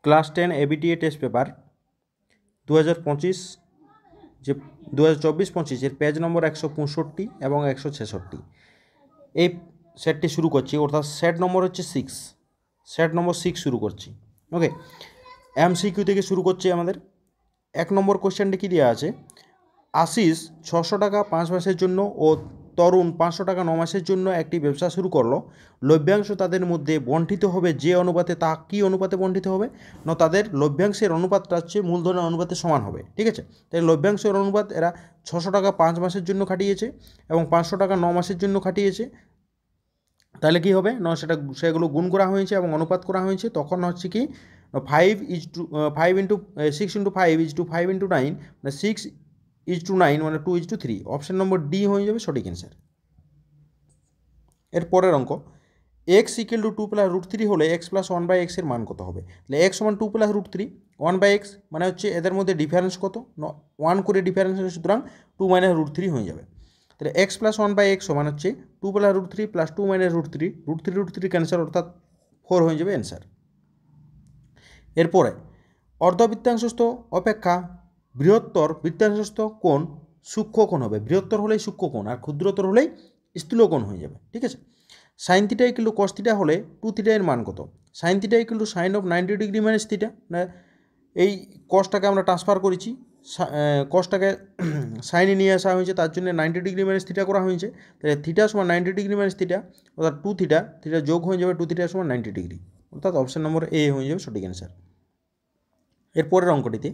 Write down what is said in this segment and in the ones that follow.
Class 10 ABTA test paper 2025 যে 2024-25 এর page নম্বর 165 এবং 166 এই সেটটি শুরু করছি, অর্থাৎ সেট নম্বর হচ্ছে 6, সেট নম্বর 6 শুরু করছি। ওকে, এমসিকিউ থেকে শুরু করছি। আমাদের 1 নম্বর কোশ্চেনটি কী দেওয়া আছে, আশিস 600 টাকা 5 মাসের জন্য ও তরুণ 500 টাকা 9 মাসের জন্য একটি ব্যবসা শুরু করলো। লভ্যাংশ তাদের মধ্যে বণ্টিত হবে যে অনুপাতে, তা কী অনুপাতে বণ্টিত হবে না, তাদের লভ্যাংশের অনুপাতটা হচ্ছে মূলধনের অনুপাতে সমান হবে। ঠিক আছে, তাই লভ্যাংশের অনুপাত এরা 600 টাকা 5 মাসের জন্য খাটিয়েছে এবং 500 টাকা 9 মাসের জন্য খাটিয়েছে। তাহলে কী হবে না, সেগুলো গুণ করা হয়েছে এবং অনুপাত করা হয়েছে। তখন হচ্ছে কি 5:6 × 5 মানে 6:9 মানে 2:3। অপশান নম্বর ডি হয়ে যাবে সঠিক অ্যান্সার। এর পরের অঙ্ক, এক্স ইকুয়াল টু 2 + √3 হলে এক্স প্লাস 1/x এর মান কত হবে। তাহলে এক্স সমান 2 + √3, 1/x মানে হচ্ছে এদের মধ্যে ডিফারেন্স কত, 1 করে ডিফারেন্স, সুতরাং 2 - √3 হয়ে যাবে। তাহলে এক্স প্লাস 1/x সমান হচ্ছে 2 + √3 + 2 - √3, √3 ক্যান্সার, অর্থাৎ 4 হয়ে যাবে অ্যান্সার। এরপরে অর্ধবৃত্তাংশস্থ অপেক্ষা বৃহত্তর বৃত্তাংশস্থ কোণ সূক্ষ্ম কোণ হবে। বৃহত্তর হলেই সূক্ষ্ম কোণ আর ক্ষুদ্রতর হলেই স্থূল কোণ হয়ে যাবে। ঠিক আছে, sine theta equal to cos theta হলে 2 থিটা এর মান কত। Sine theta equal to sine of 90 degree minus theta, মানে এই কসটাকে আমরা ট্রান্সফার করেছি, কসটাকে সাইনে নিয়ে আসা হয়েছে, তার জন্য 90 ডিগ্রি মাইনাস থিটা করা হয়েছে। তাহলে থিটা সমান 90 ডিগ্রি মাইনাস থিটা, অর্থাৎ 2 থিটা, থিটা যোগ হয়ে যাবে 2 থিটা সমান 90 ডিগ্রি, অর্থাৎ অপশান নম্বর এ হয়ে যাবে সঠিক অ্যান্সার। এর পরের অঙ্কটিতে,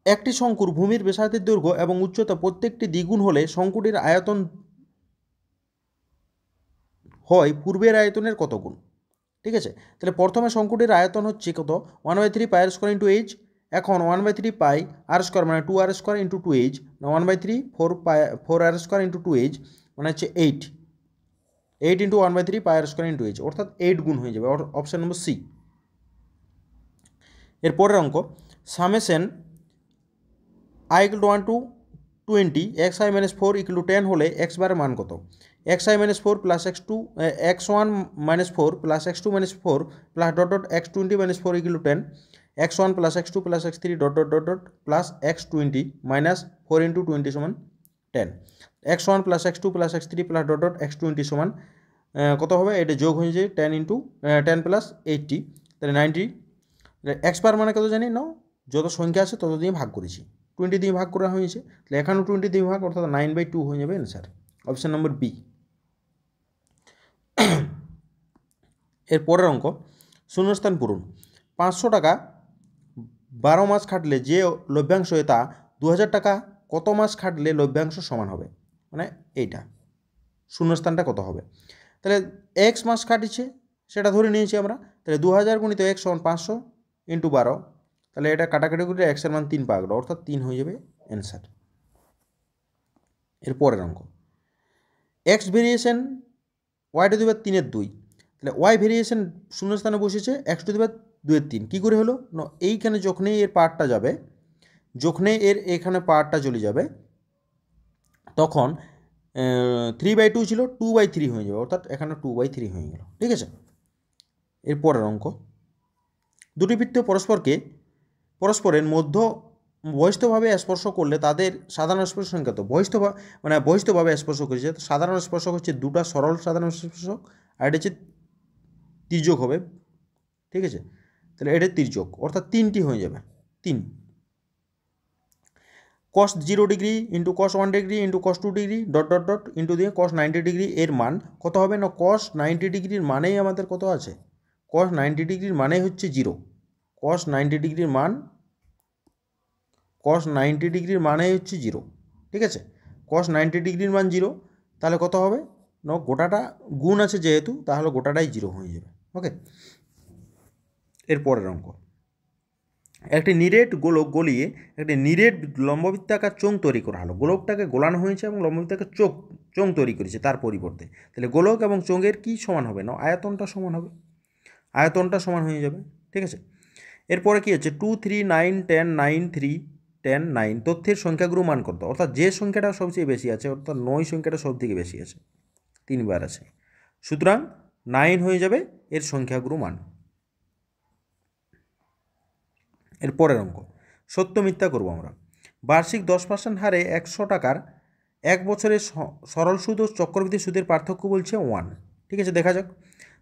একটি শঙ্কুর ভূমির ব্যাসার্ধের দৈর্ঘ্য এবং উচ্চতা প্রত্যেকটি দ্বিগুণ হলে শঙ্কুটির আয়তন হয় পূর্বের আয়তনের কত গুণ। ঠিক আছে, তাহলে প্রথমে শঙ্কুটির আয়তন হচ্ছে কত, 1/3 πr² × h। এখন 1/3 πr² মানে 2r² × 2h, 1/3 4r² × 2h মানে হচ্ছে 8 × 1/3 πr² × h, অর্থাৎ 8 গুণ হয়ে যাবে, অপশান নম্বর সি। এর পরের অঙ্ক, সামেশন i = 1 to 20 xi - 4 = 10 হলে x বারের মান কত। xi - 4 + x1 - 4 + x2 - 4 + x20 - 4 = 10, x1 + x2 + x3 ... + x20 - 4 × 20 = 10, x1 + x2 + x3 + x20 সমান কত হবে, এটা যোগ হয়ে যায় 10 + 80, তাহলে 90। এক্স বার মানে কত জানি না, যত সংখ্যা আছে তত দিয়ে ভাগ করেছি, 20 দিয়ে ভাগ করা হয়েছে, তাহলে এখানেও 20 দিয়ে ভাগ, অর্থাৎ 9/2 হয়ে যাবে অ্যান্সার, অপশান নম্বর বি। এর পরের অঙ্ক, শূন্যস্থান পূরণ। 500 টাকা 12 মাস খাটলে যে লভ্যাংশ হয় তা 2000 টাকা কত মাস খাটলে লভ্যাংশ সমান হবে, মানে এইটা শূন্যস্থানটা কত হবে। তাহলে এক্স মাস খাটিছে সেটা ধরে নিয়েছি আমরা, তাহলে 2000 × x = 500 × 12, তাহলে এটা কাটাকাটি করে এক্সের মান 3 পাওয়া গেল, অর্থাৎ 3 হয়ে যাবে অ্যান্সার। এর পরের অঙ্ক, এক্স ভেরিয়েশন y⁻³ এর 2, তাহলে ওয়াই ভেরিয়েশন শূন্যস্থানে বসেছে x⁻² এর 3, কী করে হলো না, এইখানে যখনই এর পার্টটা যাবে, যখনই এর এখানে পার্টটা চলে যাবে, তখন 3/2 ছিল 2/3 হয়ে যাবে, অর্থাৎ এখানে 2/3 হয়ে গেল। ঠিক আছে, এর পরের অঙ্ক, দুটি বৃত্ত পরস্পরের মধ্য বহিস্থভাবে স্পর্শ করলে তাদের সাধারণ স্পর্শ সংখ্যা তো বহিস্থভাবে স্পর্শ করেছে, সাধারণ স্পর্শক হচ্ছে দুটা সরল সাধারণ স্পর্শক, আর এটা হচ্ছে তির্যক হবে। ঠিক আছে, তাহলে এটা তির্যক, অর্থাৎ 3টি হয়ে যাবে, 3। cos 0 degree × cos 1 degree × cos 2 degree ... into দিয়ে cos 90 ডিগ্রি এর মান কত হবে না, cos 90 ডিগ্রির মানেই আমাদের কত আছে, cos 90 ডিগ্রির মানেই হচ্ছে 0, cos 90 ডিগ্রির মান, cos 90 ডিগ্রির মানেই হচ্ছে 0। ঠিক আছে, cos 90 ডিগ্রির মান 0, তাহলে কত হবে না, গোটাটা গুণ আছে যেহেতু, তাহলে গোটাটাই 0 হয়ে যাবে। ওকে, এর পরের অঙ্ক, একটি নিরেট গোলক গলিয়ে একটি নিরেট লম্ববৃত্তাকার চোঙ তৈরি করা হলো। গোলকটাকে গোলানো হয়েছে এবং লম্ববৃত্তাকার চোঙ তৈরি করেছে তার পরিবর্তে, তাহলে গোলক এবং চোঙের কি সমান হবে না, আয়তনটা সমান হবে, আয়তনটা সমান হয়ে যাবে। ঠিক আছে, এরপরে কি হচ্ছে 2 3 9 10 9 3 10 9 তথ্যের সংখ্যাগুলো মান করতে, অর্থাৎ যে সংখ্যাটা সবচেয়ে বেশি আছে, অর্থাৎ 9 সংখ্যাটা সব থেকে বেশি আছে, 3 বার আছে, সুতরাং 9 হয়ে যাবে এর সংখ্যাগুলো মান। এর পরের অঙ্ক সত্য মিথ্যা করব আমরা। বার্ষিক 10% হারে 100 টাকার 1 বছরের সরল সুদ ও চক্রবৃদ্ধি সুদের পার্থক্য বলছে 1। ঠিক আছে, দেখা যাক।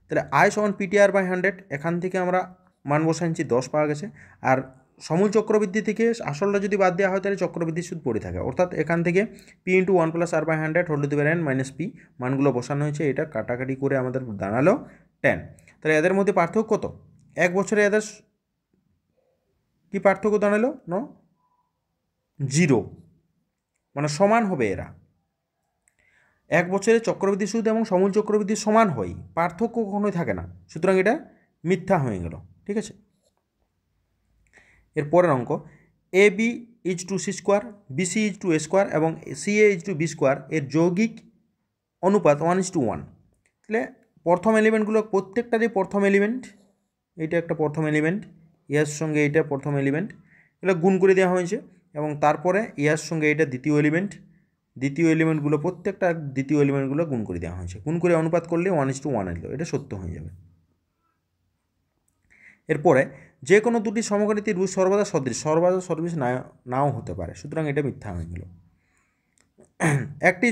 তাহলে আই সমান পিটিআর বাই 100, এখান থেকে আমরা মান বসাইছি 10 পাওয়া গেছে। আর সমূল চক্রবৃদ্ধি থেকে আসলটা যদি বাদ দেওয়া হয় তাহলে চক্রবৃদ্ধি সুদ পড়ে থাকে, অর্থাৎ এখান থেকে P into 1 plus R by 100 whole to the power n minus P মানগুলো বসানো হয়েছে। এটা কাটাকাটি করে আমাদের দাঁড়ালো 10। তাহলে এদের মধ্যে পার্থক্য কত? 1 বছরে এদের কি পার্থক্য দাঁড়ালো? 0, মানে সমান হবে এরা। 1 বছরে চক্রবৃদ্ধি সুদ এবং সমূল চক্রবৃদ্ধি সমান হয়, পার্থক্য কখনোই থাকে না, সুতরাং এটা মিথ্যা হয়ে গেল। ঠিক আছে, এর পরের অঙ্ক A B is to C square, BC is to A square এবং C A is to B square এর যৌগিক অনুপাত 1:1। তাহলে প্রথম এলিমেন্টগুলো প্রত্যেকটারই প্রথম এলিমেন্ট, এইটা একটা প্রথম এলিমেন্ট, ইয়ার সঙ্গে এইটা প্রথম এলিমেন্ট, এগুলো গুণ করে দেওয়া হয়েছে। এবং তারপরে ইয়ার সঙ্গে এটা দ্বিতীয় এলিমেন্ট, দ্বিতীয় এলিমেন্টগুলো প্রত্যেকটা দ্বিতীয় এলিমেন্টগুলো গুণ করে দেওয়া হয়েছে। গুণ করে অনুপাত করলে 1:1 এলো, এটা সত্য হয়ে যাবে। এরপরে যে কোনো দুটি সমকোণীতির রূপ সর্বদা সদৃশ নাও হতে পারে, সুতরাং এটা মিথ্যা হয়ে গেল। একটি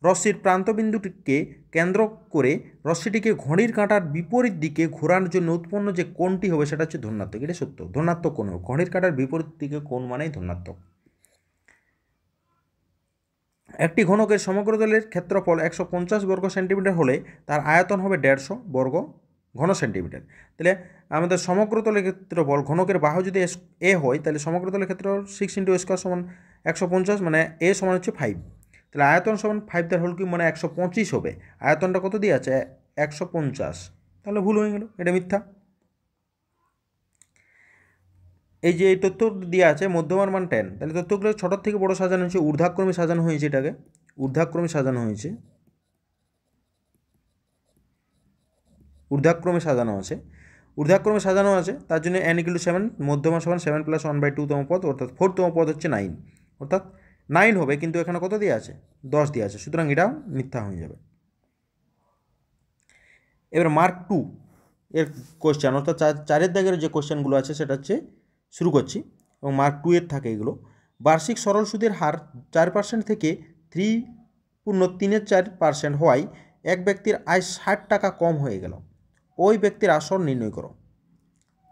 রশ্মির প্রান্তবিন্দুটিকে কেন্দ্র করে রশ্মিটিকে ঘড়ির কাঁটার বিপরীত দিকে ঘোরানোর জন্য উৎপন্ন যে কোণটি হবে সেটা হচ্ছে ধনাত্মক, এটা সত্য। ধনাত্মক কোণ হবে, ঘড়ির কাঁটার বিপরীত দিকে কোণ মানেই ধনাত্মক। একটি ঘনকের সমগ্রতলের ক্ষেত্রফল 150 বর্গ সেন্টিমিটার হলে তার আয়তন হবে 150 বর্গ ঘন সেন্টিমিটার। তাহলে আমাদের সমগ্রতলের ক্ষেত্রফল, ঘনকের বাহু যদি এ হয় তাহলে সমগ্রতলের ক্ষেত্রফল 6 × a² সমান 150, মানে এ সমান হচ্ছে 5। তাহলে আয়তন সমান 5 তার হোল কিউব মানে 125 হবে। আয়তনটা কত দিয়ে আছে? 150, তাহলে ভুল হয়ে গেল, এটা মিথ্যা। এই যে এই তথ্য দেওয়া আছে মধ্যমার মান 10, তাহলে তথ্যগুলো ছোটোর থেকে বড় সাজানো হয়েছে, ঊর্ধ্বাক্রমে সাজানো হয়েছে, এটাকে ঊর্ধ্বাক্রমে সাজানো হয়েছে, ঊর্ধ্বাক্রমে সাজানো আছে, ঊর্ধ্বাক্রমে সাজানো আছে। তার জন্য n = 7, মধ্যমা সমান 7 + 1/2 তম পদ, অর্থাৎ 4তম পদ হচ্ছে 9, অর্থাৎ 9 হবে, কিন্তু এখানে কত দেওয়া আছে? 10 দেওয়া আছে, সুতরাং এটাও মিথ্যা হয়ে যাবে। এবার মার্ক 2 এর কোশ্চেন, অর্থাৎ 4-এর দাগের যে কোশ্চেনগুলো আছে সেটা হচ্ছে শুরু করছি, এবং মার্ক 2 এর থাকে এগুলো। বার্ষিক সরল সুদের হার 4% থেকে 3.34% হওয়ায় এক ব্যক্তির আয় 60 টাকা কম হয়ে গেল। ওই ব্যক্তির আসল নির্ণয় করো।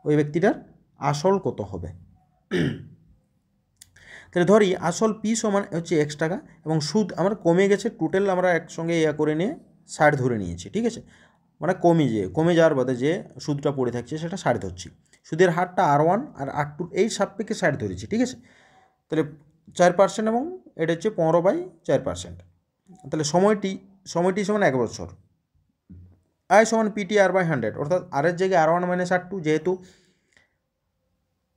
ওই ব্যক্তিটার আসল কত হবে? তাহলে ধরি আসল পি সমান হচ্ছে x টাকা এবং সুদ আমার কমে গেছে, টোটাল আমরা একসঙ্গে করে নিয়ে 60 ধরে নিয়েছি। ঠিক আছে, মানে কমে যাওয়ার বাদে যে সুদটা পড়ে থাকছে সেটা 60 ধরছি। সুদের হারটা R1 আর R2 এই সাপেক্ষে 60 ধরেছি। ঠিক আছে, তাহলে 4% এবং এটা হচ্ছে 15/4%। তাহলে সময়টি সমান 1 বছর। আয় সমান PTR/100, অর্থাৎ আর এর জায়গায় R1 - R2, যেহেতু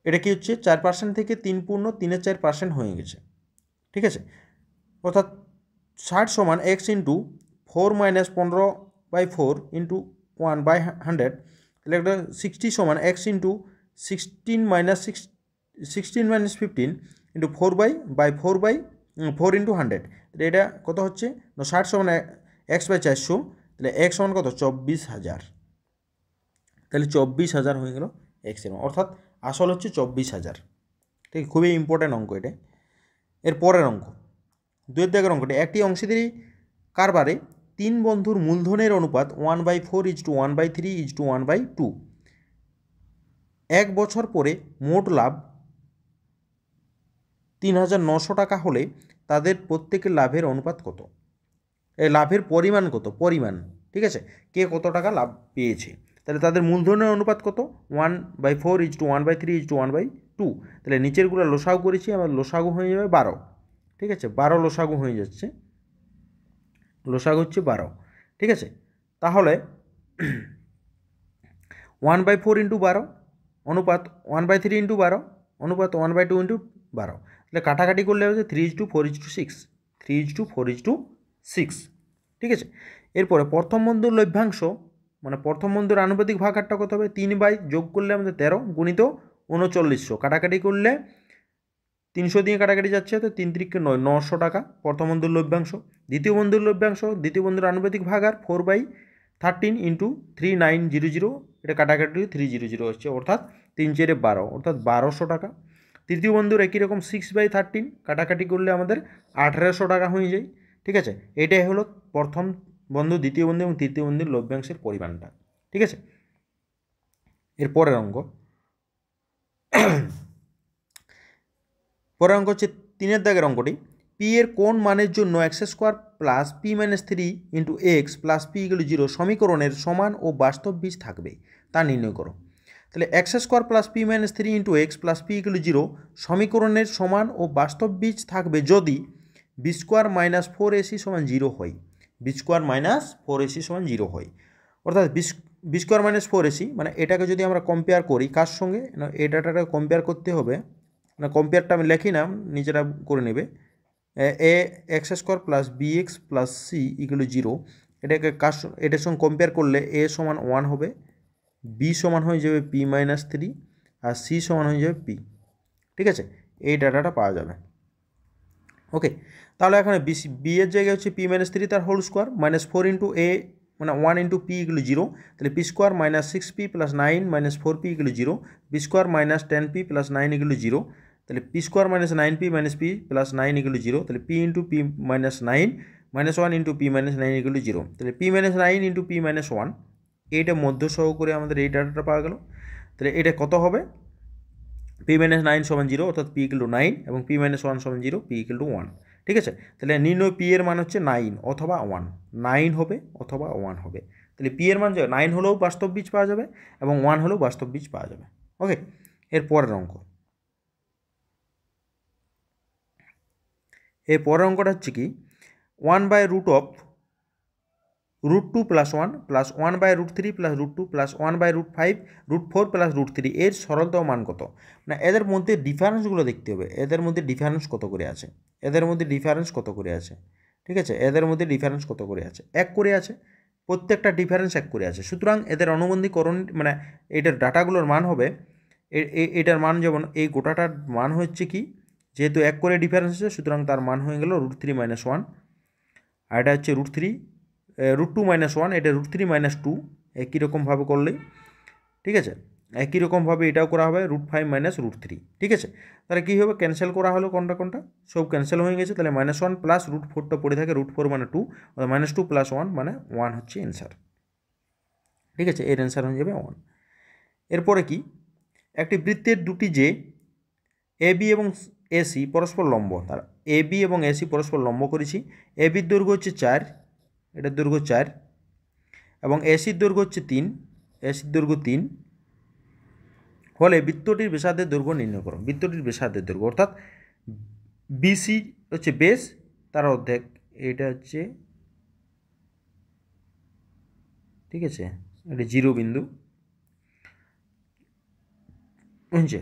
এটা কি হচ্ছে 4% থেকে 3.34% হয়ে গেছে। ঠিক আছে, অর্থাৎ 60 সমান x × 4 - 15/4 × 1/100, তাহলে একটা 60 সমান x × 16 - 15 × 4/4 × 100, তাহলে এটা কত হচ্ছে? 60 সমান x/400, তাহলে x সমান কত? 24,000। তাহলে 24,000 হয়ে গেল x এর, অর্থাৎ আসল হচ্ছে 24,000। ঠিক, খুবই ইম্পর্ট্যান্ট অঙ্ক এটা। এর পরের অঙ্ক 2-এর দাগের অঙ্কটা, একটি অংশীদারি কারবারে 3 বন্ধুর মূলধনের অনুপাত 1/4 = 1/3 = 1/2। 1 বছর পরে মোট লাভ 3,900 টাকা হলে তাদের প্রত্যেকের লাভের অনুপাত কত? এই লাভের পরিমাণ কত? পরিমাণ, ঠিক আছে, কে কত টাকা লাভ পেয়েছে। তাহলে তাদের মূলধনের অনুপাত কত? 1/4 = 1/3 = 1/2। তাহলে নিচেরগুলো লসাগু করেছি, আমার লসাগু হয়ে যাবে 12। ঠিক আছে, 12 লসাগু হয়ে যাচ্ছে, লসাগু হচ্ছে 12। ঠিক আছে, তাহলে 1/4 × 12 অনুপাত 1/3 × 12 অনুপাত 1/2 × 12। তাহলে কাটাকাটি করলে হচ্ছে 3:4:6, 3:4:6। ঠিক আছে, এরপরে প্রথম বন্ধুর লভ্যাংশ মানে প্রথম বন্ধুর আনুপাতিক ভাগ হারটা কত হবে? 3 যোগ করলে আমাদের 13 গুণিত 3900, কাটাকাটি করলে 300 দিয়ে কাটাকাটি যাচ্ছে, তো 3 × 3 = 9, 900 টাকা প্রথম বন্ধুর লভ্যাংশ। দ্বিতীয় বন্ধুর লভ্যাংশ, দ্বিতীয় বন্ধুর আনুপাতিক ভাগ আর 4/4 13 ইন্টু 3900, এটা কাটাকাটি 300 হচ্ছে, অর্থাৎ 3 4 12, অর্থাৎ 1200 টাকা। তৃতীয় বন্ধুর একই রকম 6/13 কাটাকাটি করলে আমাদের 1800 টাকা হয়ে যায়। ঠিক আছে, এটাই হলো প্রথম বন্ধু, দ্বিতীয় বন্ধু এবং তৃতীয় বন্ধুর লভ্যাংশের পরিমাণটা। ঠিক আছে, এর পরের অঙ্ক হচ্ছে 3 দাগের অঙ্কটি। পি এর কোন মানের জন্য x² plus p - 3 into x plus P = 0 সমীকরণের সমান ও বাস্তব বীজ থাকবে তা নির্ণয় করো। তাহলে x² plus p - 3 into x plus P = 0 সমীকরণের সমান ও বাস্তব বীজ থাকবে যদি b² - 4ac = 0 হয়। b² - 4ac = 0 হয়, অর্থাৎ b² - 4ac মানে এটাকে যদি আমরা কম্পেয়ার করি কার সঙ্গে, এই ডাটাটা কম্পেয়ার করতে হবে, না কম্পেয়ারটা আমি লিখি না, নিজেরা করে নেবে। a² plus bx plus c = 0, এটাকে এটার সঙ্গে কম্পেয়ার করলে a সমান 1 হবে, b সমান হয়ে যাবে p - 3 আর c সমান হয়ে যাবে p। ঠিক আছে, এই ডাটাটা পাওয়া যাবে। ওকে, তাহলে এখানে b এর জায়গায় হচ্ছে p - 3 তার whole square minus 4 into a মানে 1 ইন্টু p = 0, তাহলে p² - 6p plus 9 - 4p = 0, p² - 10p plus 9 = 0, তাহলে p² - 9p - p প্লাস 9 = 0, তাহলে p into p - 9 minus 1 into p - 9 = 0, তাহলে p - 9 ইন্টু p - 1, এইটা মধ্য সহ করে আমাদের এই ডাটাটা পাওয়া গেল। তাহলে এটা কত হবে, p - 9 = 0, অর্থাৎ p = 9 এবং p - 1 = 0, p = 1। ঠিক আছে, তাহলে নির্ণয় p এর মান হচ্ছে 9 অথবা 1, 9 হবে অথবা 1 হবে। তাহলে p এর মান 9 হলেও বাস্তব বীজ পাওয়া যাবে এবং 1 হলেও বাস্তব বীজ পাওয়া যাবে। ওকে, এর পরের অঙ্ক, এই পরের অঙ্কটা হচ্ছে কি 1/√2 plus 1 plus 1/√3 plus √2 plus 1/5 √4 plus √3 এর সরলতম মান কত? না এদের মধ্যে ডিফারেন্সগুলো দেখতে হবে, এদের মধ্যে ডিফারেন্স কত করে আছে, এদের মধ্যে ডিফারেন্স কত করে আছে। ঠিক আছে, এদের মধ্যে ডিফারেন্স কত করে আছে, 1 করে আছে, প্রত্যেকটা ডিফারেন্স 1 করে আছে। সুতরাং এদের অনুবন্ধীকরণ মানে এটার ডাটাগুলোর মান হবে, এটার মান যেমন এই গোটাটার মান হচ্ছে কি, যেহেতু 1 করে ডিফারেন্স আছে সুতরাং তার মান হয়ে গেল √3 - 1, আর এটা হচ্ছে √2 - 1, এটা √3 - 2, একই রকমভাবে করলেই। ঠিক আছে, একই রকমভাবে এটাও করা হবে √5 - √3। ঠিক আছে, তাহলে কী হবে, ক্যান্সেল করা হলো, কোনটা সব ক্যান্সেল হয়ে গেছে, তাহলে -1 প্লাস √4টা পড়ে থাকে, √4 মানে 2, -2 প্লাস 1 মানে 1 হচ্ছে অ্যান্সার। ঠিক আছে, এর অ্যান্সার হয়ে যাবে 1। এরপরে কি, একটি বৃত্তের দুটি যে এবি এবং এসি পরস্পর লম্ব, তার এবি এবং এসি পরস্পর লম্ব করেছি, এবির দৈর্ঘ্য হচ্ছে 4, এটার দৈর্ঘ্য 4 এবং এসির দৈর্ঘ্য হচ্ছে 3, এসির দৈর্ঘ্য 3, হলে বৃত্তটির ব্যাসার্ধের দৈর্ঘ্য নির্ণয় করো। বৃত্তটির ব্যাসার্ধের দৈর্ঘ্য অর্থাৎ বিসি হচ্ছে বেস, তার অর্ধেক, এটা হচ্ছে ঠিক আছে, এটা 0 বিন্দু বুঝছে।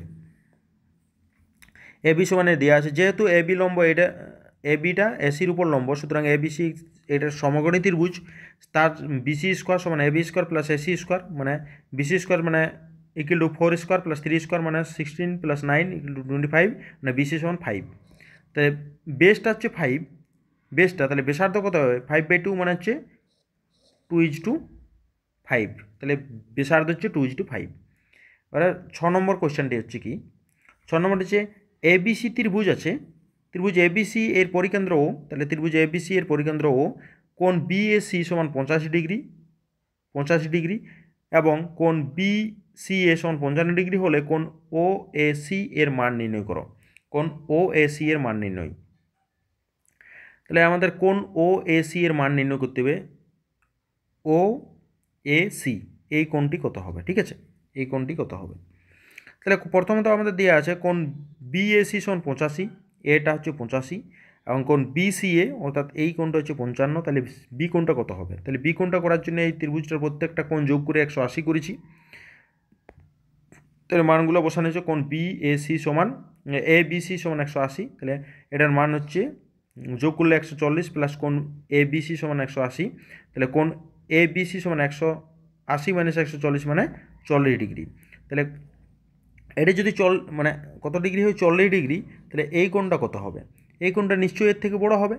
এবি সমানে দেওয়া আছে, যেহেতু এবি লম্ব, এটা এবিটা এসির উপর লম্ব, সুতরাং এবিসি এটার সমকোণী ত্রিভুজ, তার BC² সমান AB² প্লাস AC² মানে BC² মানে = 4² প্লাস 3² মানে 16 প্লাস 9 = 25 মানে BC সমান 5। তাহলে বেসটা হচ্ছে 5, বেসটা তাহলে ব্যাসার্ধ কত হবে, 5/2 মানে হচ্ছে 2:5, তাহলে ব্যাসার্ধ হচ্ছে 2:5। এবার 6 নম্বর কোশ্চেনটি হচ্ছে কি, 6 নম্বরটি হচ্ছে এবিসি ত্রিভুজ আছে, ত্রিভুজ এবিসি এর পরিকেন্দ্র ও, তাহলে ত্রিভুজ এবিসি এর পরিকেন্দ্র ও কোণ বিএসি সমান 85 ডিগ্রি এবং কোণ বিসিএ সমান 55 ডিগ্রি হলে কোণ ওএসি এর মান নির্ণয় করো। কোণ ওএসি এর মান নির্ণয়, তাহলে আমাদের কোণ ওএসি এর মান নির্ণয় করতে হবে, ওএসি এই কোণটি কত হবে। ঠিক আছে, এই কোণটি কত হবে, তাহলে প্রথমত আমাদের দেওয়া আছে কোণ বিএসি সমান 85, এটা হচ্ছে 85 এবং কোণ বিসিএ অর্থাৎ এই কোণটা হচ্ছে 55, তাহলে বি কোণটা কত হবে। তাহলে বি কোণটা করার জন্য এই ত্রিভুজটার প্রত্যেকটা কোণ যোগ করে 180 করেছি, তাহলে মানগুলো বসানো হচ্ছে, কোণ বিএসি সমান ABC সমান 180, তাহলে এটার মান হচ্ছে যোগ করলে 140 প্লাস কোণ ABC সমান 180, তাহলে কোণ ABC সমান 180 মাইনাস 140 মানে 40 ডিগ্রি। তাহলে এটা যদি মানে কত ডিগ্রি হয়, 40 ডিগ্রি, তাহলে এই কোণটা কত হবে, এই কোণটা নিশ্চয়ই এর থেকে বড় হবে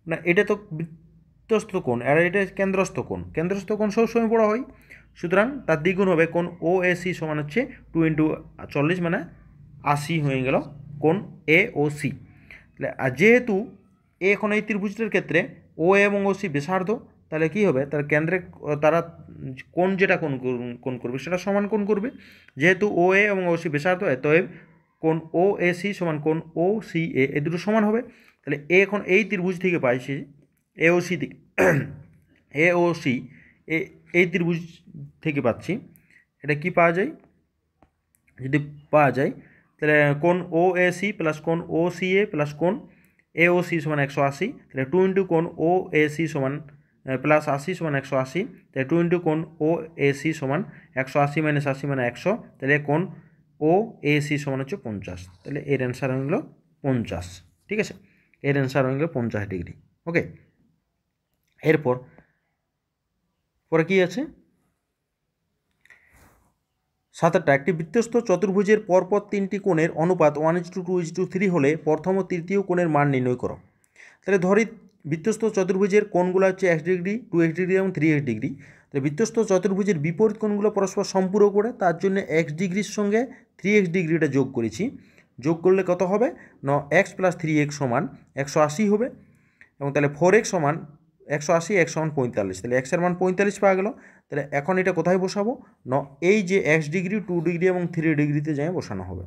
না, এটা তো বৃত্তস্থ কোণ আর এটা কেন্দ্রস্থ কোণ। কেন্দ্রস্থ কোণ সবসময় বড় হয়, সুতরাং তার দ্বিগুণ হবে কোণ ও এ সি সমান হচ্ছে 2 × 40 মানে 80 হয়ে গেল কোণ এ ও সি। তাহলে আর যেহেতু এখন এই ত্রিভুজটার ক্ষেত্রে ও এবং ও সি ব্যাসার্ধ, তাহলে কী হবে, তার কেন্দ্রে তারা কোণ যেটা কোণ করবে সেটা সমান কোণ করবে। যেহেতু ও এ এবং ও সি ব্যাসার্ধ, অতএব কোণ ও এ সি সমান কোণ ও সি এ, এই দুটো সমান হবে। তাহলে এ এখন এই ত্রিভুজ থেকে পাইছি এ ও সি থেকে এ ও সি এই ত্রিভুজ থেকে পাচ্ছি, এটা কি পাওয়া যায়, যদি পাওয়া যায় তাহলে কোণ ও এ সি প্লাস কোণ ও সি এ প্লাস কোণ এ ও সি সমান 180, তাহলে 2 × কোণ ও এ সি সমান প্লাস 80 সমান 180, তাহলে 2 × কোণ ও এ সি সমান 180 মাইনাস 80 মানে 100, তাহলে কোণ ও এ সি সমান হচ্ছে 50। তাহলে এর অ্যান্সার হয়ে গেল 50। ঠিক আছে, এর অ্যান্সার হয়ে গেল 50 ডিগ্রি। ওকে, এরপর পরে কি আছে, 7টা একটি বৃত্তস্থ চতুর্ভুজের পরপর 3টি কোণের অনুপাত 1:2:3 হলে প্রথম ও তৃতীয় কোণের মান নির্ণয় করো। তাহলে ধরি বৃত্তস্থ চতুর্ভুজের কোণগুলো হচ্ছে x ডিগ্রি, 2x ডিগ্রি এবং 3x ডিগ্রি। তাহলে বৃত্তস্থ চতুর্ভুজের বিপরীত কোণগুলো পরস্পর সম্পূরক করে, তার জন্য x ডিগ্রির সঙ্গে 3x ডিগ্রিটা যোগ করেছি। যোগ করলে কত হবে, x + 3x সমান 180 হবে, এবং তাহলে 4x সমান 180, x সমান 45, তাহলে x এর মান 45 পাওয়া গেল। তাহলে এখন এটা কোথায় বসাবো, এই যে x ডিগ্রি, 2 ডিগ্রি এবং 3 ডিগ্রিতে যাই বসানো হবে।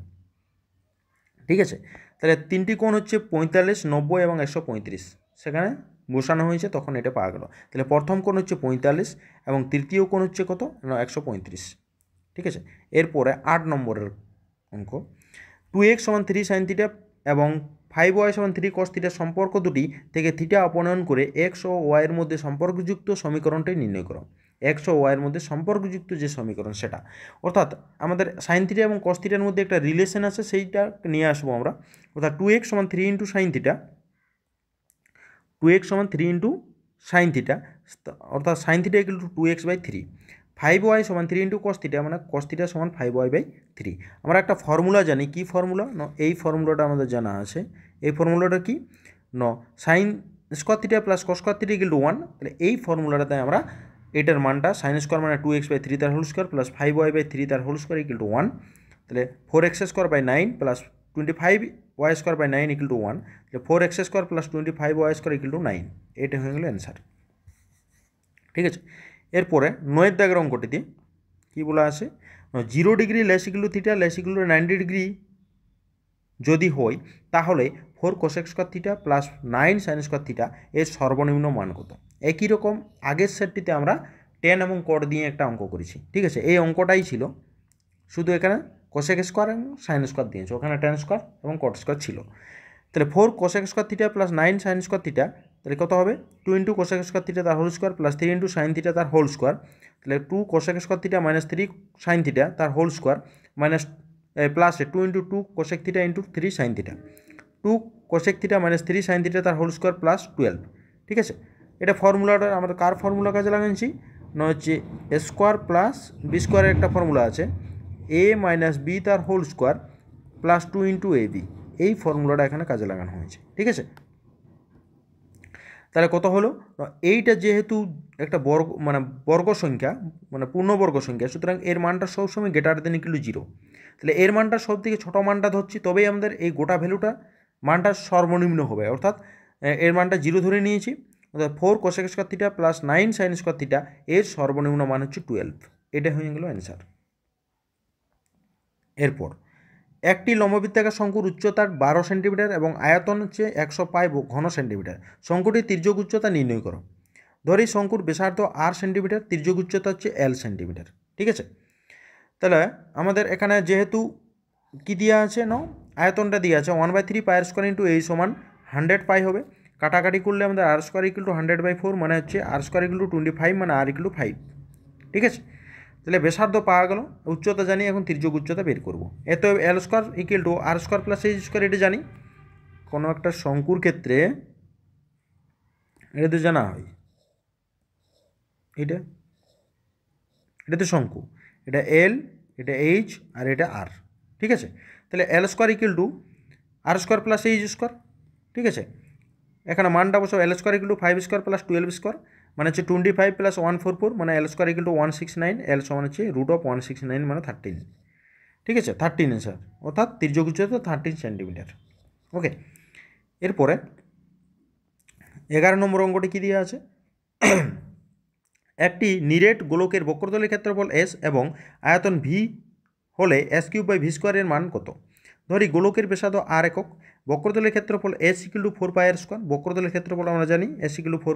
ঠিক আছে, তাহলে 3টি কোণ হচ্ছে 45, 90 এবং 135, সেখানে বসানো হয়েছে, তখন এটা পাওয়া গেল। তাহলে প্রথম কোণ হচ্ছে 45 এবং তৃতীয় কোণ হচ্ছে কত, 135। ঠিক আছে, এরপরে 8 নম্বরের অঙ্ক, 2x সমান 3 sin θ এবং 5y সমান 3 cos θ সম্পর্ক দুটি থেকে থিটা অপনয়ন করে x ও y এর মধ্যে সম্পর্কযুক্ত সমীকরণটাই নির্ণয় করো। x ও y এর মধ্যে সম্পর্কযুক্ত যে সমীকরণ সেটা, অর্থাৎ আমাদের sin θ এবং cos θ এর মধ্যে একটা রিলেশন আছে, সেইটা নিয়ে আসবো আমরা। অর্থাৎ 2x সমান 3 × sin θ, 2x সমান 3 × sin θ, অর্থাৎ sin θ = 2x/3। 5y সমান 3 × cos θ, মানে cos θ সমান 5y/3। আমরা একটা ফর্মুলা জানি, কি ফর্মুলা, এই ফর্মুলাটা আমাদের জানা আছে। এই ফর্মুলাটা কি, sin square θ plus cos square θ = 1। তাহলে এই ফর্মুলাটাতে আমরা এটার মানটা sin স্কোয়ার মানে 2x/3 তার হোল স্কোয়ার প্লাস 5y/3 তার হোল স্কোয়ার = 1। তাহলে 4x² 9 + 25y² 9 = 1। তাহলে 4x² + 25y² = 9। এটা হয়ে গেল অ্যান্সার। ঠিক আছে, এরপরে 9 দাগের অঙ্কটিতে কী বলা আছে, 0 degree less equal to θ less equal to 90 degree যদি হয়, তাহলে 4 cosec² θ প্লাস 9 sin² θ এর সর্বনিম্ন মান কত। একই রকম আগের সেটটিতে আমরা tan এবং cot দিয়ে একটা অঙ্ক করেছি। ঠিক আছে, এই অঙ্কটাই ছিল, শুধু এখানে cosec² এবং sin² দিয়েছে, ওখানে tan² এবং cot² ছিল। তাহলে 4 cosec² θ প্লাস 9 sin² θ, তাহলে কত হবে, 2 × cosec² θ তার হোল স্কোয়ার প্লাস 3 × sin θ তার হোল স্কোয়ার। তাহলে 2 cosec² θ মাইনাস 3 sin θ তার whole square minus plus 2 × 2 cosec θ × 3 sin θ, 2 cosec θ minus 3 sin θ তার হোল স্কোয়ার প্লাস 12। ঠিক আছে, এটা ফর্মুলাটা আমরা কার ফর্মুলা কাজে লাগাচ্ছি, হচ্ছে a স্কোয়ার প্লাস b স্কোয়ারের একটা ফর্মুলা আছে, a মাইনাস b তার হোল স্কোয়ার প্লাস 2 × ab, এই ফর্মুলাটা এখানে কাজে লাগানো হয়েছে। ঠিক আছে, তাহলে কত হলো, এইটা যেহেতু একটা বর্গ সংখ্যা, মানে পূর্ণবর্গ সংখ্যা, সুতরাং এর মানটা সবসময় গ্রেটার দেন ইকুয়াল টু 0। তাহলে এর মানটা সব থেকে ছোটো মানটা ধরছি, তবেই আমাদের এই গোটা ভ্যালুটা মানটা সর্বনিম্ন হবে, অর্থাৎ এর মানটা 0 ধরে নিয়েছি। অর্থাৎ 4 cosec² θ প্লাস 9 sin² θ এর সর্বনিম্ন মান হচ্ছে 12। এটা হয়ে গেল অ্যান্সার। এরপর একটি লম্ববৃত্তাকার শঙ্কুর উচ্চতা 12 সেন্টিমিটার এবং আয়তন হচ্ছে 105 ঘন সেন্টিমিটার। শঙ্কুটির তির্যক উচ্চতা নির্ণয় করো। ধরি শঙ্কুর ব্যাসার্ধ r সেন্টিমিটার, তির্যক উচ্চতা হচ্ছে l সেন্টিমিটার। ঠিক আছে, তাহলে আমাদের এখানে যেহেতু কি দেওয়া আছে, আয়তনটা দেওয়া আছে 1/3 πr² × a সমান 100 পাই হবে। কাটাকাটি করলে আমাদের r² = 100/4, মানে হচ্ছে r² = 25, মানে r = 5। ঠিক আছে, তাহলে ব্যাসার্ধ পাওয়া গেল, উচ্চতা জানি, এখন তির্যক উচ্চতা বের করব। এত l² = r² + h², এটা জানি। কোনো একটা শঙ্কুর ক্ষেত্রে এটা তো জানা হয়, এটা তো শঙ্কু, এটা l, এটা h আর এটা r। ঠিক আছে, তাহলে l² = r² + h²। ঠিক আছে, এখানে মানটা বসো L square equal to 5 square plus 12 square মানে হচ্ছে 25 প্লাস 144 মানে L square equal to 169, L সমান হচ্ছে রুট অফ 169 মানে 13। ঠিক আছে, 13 স্যার, অর্থাৎ তির্যক উচ্চতা 13 সেন্টিমিটার। ওকে, এরপরে 11 নম্বর অঙ্কটি কী দেওয়া আছে, একটি নিরেট গোলকের বক্রতলের ক্ষেত্রফল এস এবং আয়তন ভি হলে এস কিউব বাই ভি স্কোয়ারের মান কত? ধরি গোলকের ব্যাসার্ধ আর একক, বক্রতলের ক্ষেত্রফল S equal to 4 pi R square, বক্রতলের ক্ষেত্রফল আমরা জানি S equal to 4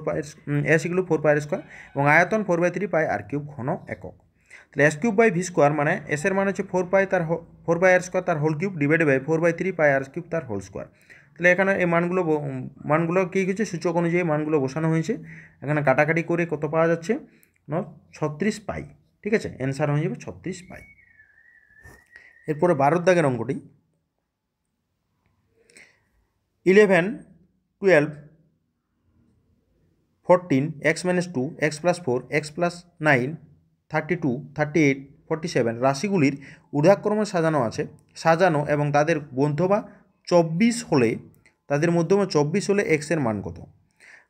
pi R square এবং আয়তন 4/3 পাই আর কিউব ঘন একক। তাহলে S cube by V square মানে এসের মান হচ্ছে 4 পাই আর স্কোয়ার তার whole cube divided by 4/3 pi R cube তার হোল স্কোয়ার। তাহলে এখানে এই মানগুলো কী হয়েছে, সূচক অনুযায়ী মানগুলো বসানো হয়েছে। এখানে কাটাকাটি করে কত পাওয়া যাচ্ছে না, 36 পাই। ঠিক আছে, অ্যান্সার হয়ে যাবে 36 পাই। এরপরে 12 দাগের অঙ্কটি 11, 12, 14, x - 2, x + 4, x + 9, 32, 38, 47 রাশিগুলির ঊর্ধ্বক্রমে সাজানো এবং তাদের মধ্যমা 24 হলে এক্সের মান কত?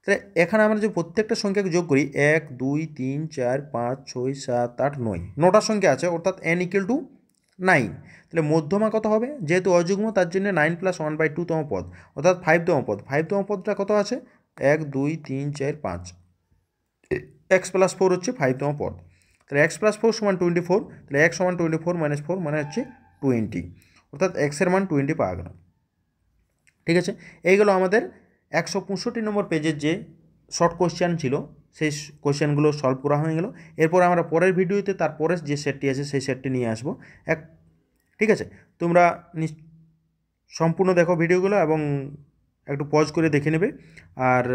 তাহলে এখানে আমরা যে প্রত্যেকটা সংখ্যাকে যোগ করি 1, 2, 3, 4, 5, 6, 7, 8, 9, 9টা সংখ্যা আছে, অর্থাৎ n = 9। তাহলে মধ্যমা কত হবে, যেহেতু অযুগ্ম তার জন্য 9 + 1/2 তম পদ অর্থাৎ 5তম পদ। 5তম পদটা কত আছে, 1, 2, 3, 4, 5, x + 4 হচ্ছে 5তম পদ। তাহলে x + 4 = 24, তাহলে x = 24 - 4 মানে হচ্ছে 20, অর্থাৎ x এর মান 20 পাওয়া গেল। ঠিক আছে, এইগুলো আমাদের 165 নম্বর পেজের যে শর্ট কোয়েশ্চেন ছিল সেই কোয়েশ্চেনগুলো সলভ করা হয়ে গেল। এরপর আমরা পরের ভিডিওতে তারপরের যে সেটটি আছে সেই সেটটি নিয়ে আসবো। ঠিক আছে, তোমরা সম্পূর্ণ দেখো ভিডিওগুলো এবং একটু পজ করে দেখে নেবে। আর